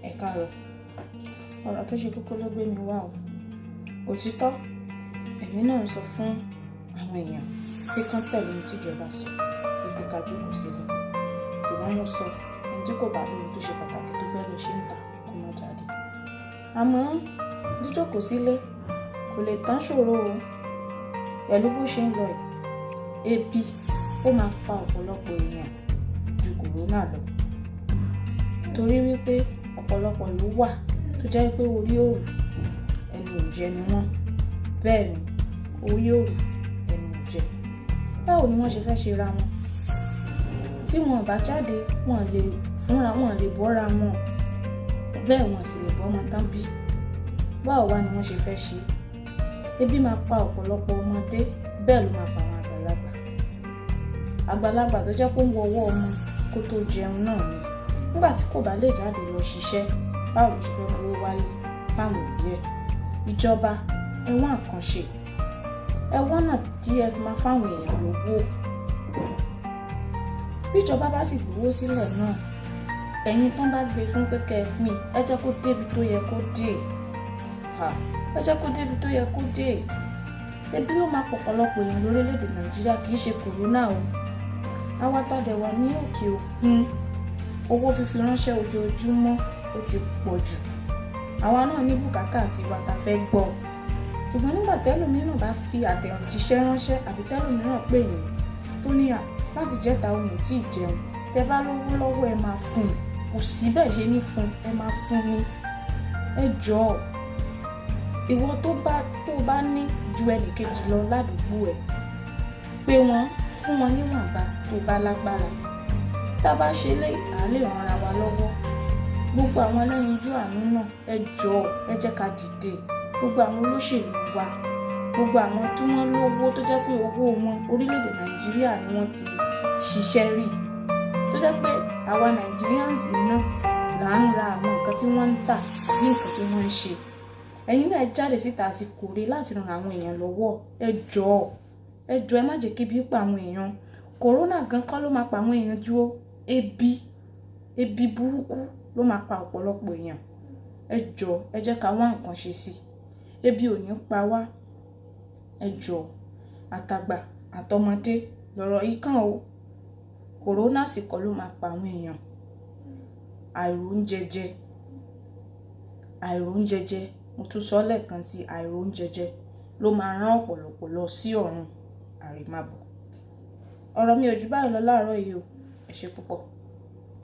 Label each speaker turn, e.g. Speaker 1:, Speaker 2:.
Speaker 1: Ẹ káàárọ̀. Ọ̀rọ̀ tó ṣe kókó ló gbé mi wá o. Òtítọ́, èmi náà ń sọ fún àwọn èèyàn pé kán tẹ̀lé ohun tí ìjọba sọ, pé ká jókòó sílẹ̀. Ṣùgbọ́n mo sọ ẹni tí kò bá lóhun tó ṣe pàtàkì tó fẹ́ lọ ṣe ń tà kó má jáde. Àmọ́ jíjókòó sílé kò lè tán ṣòro o. Pẹ̀lú bó ṣe ń lọ yìí, ebi ó máa pa ọ̀pọ̀lọpọ̀ èèyàn ju kòrónà lọ. Torí wípé ọ̀pọ̀lọpọ̀ ló wà tó jẹ́ pé orí òrù ẹnu ò jẹ ni wọ́n. Bẹ́ẹ̀ ni, orí òrù ẹnu ò jẹ. Báwo ni wọ́n ṣe fẹ́ ṣe ra wọn? Tí wọn bá jáde, wọn lè fúnra wọn lè bọ́ra wọn. Bẹ́ẹ̀ wọn sì lè bọ́ ọmọ tán bí. Báwo wá ni wọ́n ṣe fẹ́ ṣe? Ebi máa pa ọ̀pọ̀lọpọ̀ ọmọdé, bẹ́ẹ̀ ló máa pa àwọn àgbàlagbà. Àgbàlagbà tó jẹ́ pé ó ń wọwọ́ ọmọ kó tó jẹun náà ni. Nígbà tí kò bá lè jáde lọ ṣiṣẹ́, báwo ló ṣe fẹ́ mú owó wálé fáwọn òbí ẹ̀? Ìjọba, ẹ wá nǹkan ṣe. Ẹ wọ́nà tí ẹ fi máa fáwọn èèyàn lówó. Bí ìjọba bá sì gbowó sílẹ̀ náà, ẹ̀yin tán bá gbé fún pé kẹ́ ẹ pín, ẹ jẹ́ kó débi tó yẹ kó dé. Ẹ jẹ́ kó débi tó yẹ kó dé. Ebi ló máa pọ̀pọ̀lọpọ̀ èèyàn lórílẹ̀‐èdè Nàìjíríà, kì í ṣe kòrónà o. Àwa tá dẹ̀ wà ní òkè òkun, owó fífi ránṣẹ́ ojoojúmọ́ ó ti pọ̀ jù. Àwa náà ní bùkátà àti ìwà tá fẹ́ gbọ́. Ṣùgbọ́n nígbà tẹ́lòmíràn bá fi àtẹ̀jíṣẹ́ ránṣẹ́ àbí tẹ́lòmíràn pè yín tó ní láti jẹ́ta ohun ò tí ì jẹun, tẹ́ bá lówó lọ́wọ́ ẹ máa fún un. Kò sí bẹ́ẹ̀ ṣe ní fún ẹ máa fún ni. Ẹ jọ̀ọ́, ìwọ tó bá ní ju ẹnìkejì lọ ládùúgbò ẹ, pé wọ́n fún wọn níwọ̀nba tó bá lágbára. Tá a bá ṣe lé àlè ràn ara wa lọ́wọ́. Gbogbo àwọn ẹlẹ́yinjú àánú náà, ẹ jọ̀ọ́, ẹ jẹ́ ká dìde. Gbogbo àwọn olóṣèlú wa, gbogbo àwọn tí wọ́n lówó tó jẹ́ pé owó wọn orílẹ̀-èdè Nàìjíríà ni wọ́n ti ṣiṣẹ́ rí. Tó jẹ́ pé àwa Nigerians náà là ń ra àwọn nǹkan tí wọ́n ń tà ní nǹkan tí wọ́n ń ṣe. Ẹ̀yin náà jáde síta àsìkò rèé láti ran àwọn èèyàn lọ́wọ́. Ẹ jọ̀ọ́, ẹ má jẹ́ kí ebi pa àwọn èèyàn. Kòrónà gan kọ́ ló máa pa àwọn èèyàn ju ebi burúkú ló máa pa ọ̀pọ̀lọpọ̀ èèyàn. Ẹ jọ̀ọ́, ẹ jẹ́ ká wá nǹkan ṣe sí. Ebi ò ní pa wá. Ẹ jọ̀ọ́, àtàgbà àtọmọdé lọ̀rọ̀ yìí kàn o. Kòrónà sì kọ́ ló máa pa àwọn èèyàn. Àìróúnjẹjẹ, mo tún sọ lẹ́ẹ̀kan sí, àìróúnjẹjẹ ló máa rán ọ̀pọ̀lọpọ̀ lọ sí ọ̀run àrèmábọ̀. Ọ̀rọ̀ mi ò jù báyìí lọ láàárọ̀ yìí o. Ẹ ṣé púpọ̀.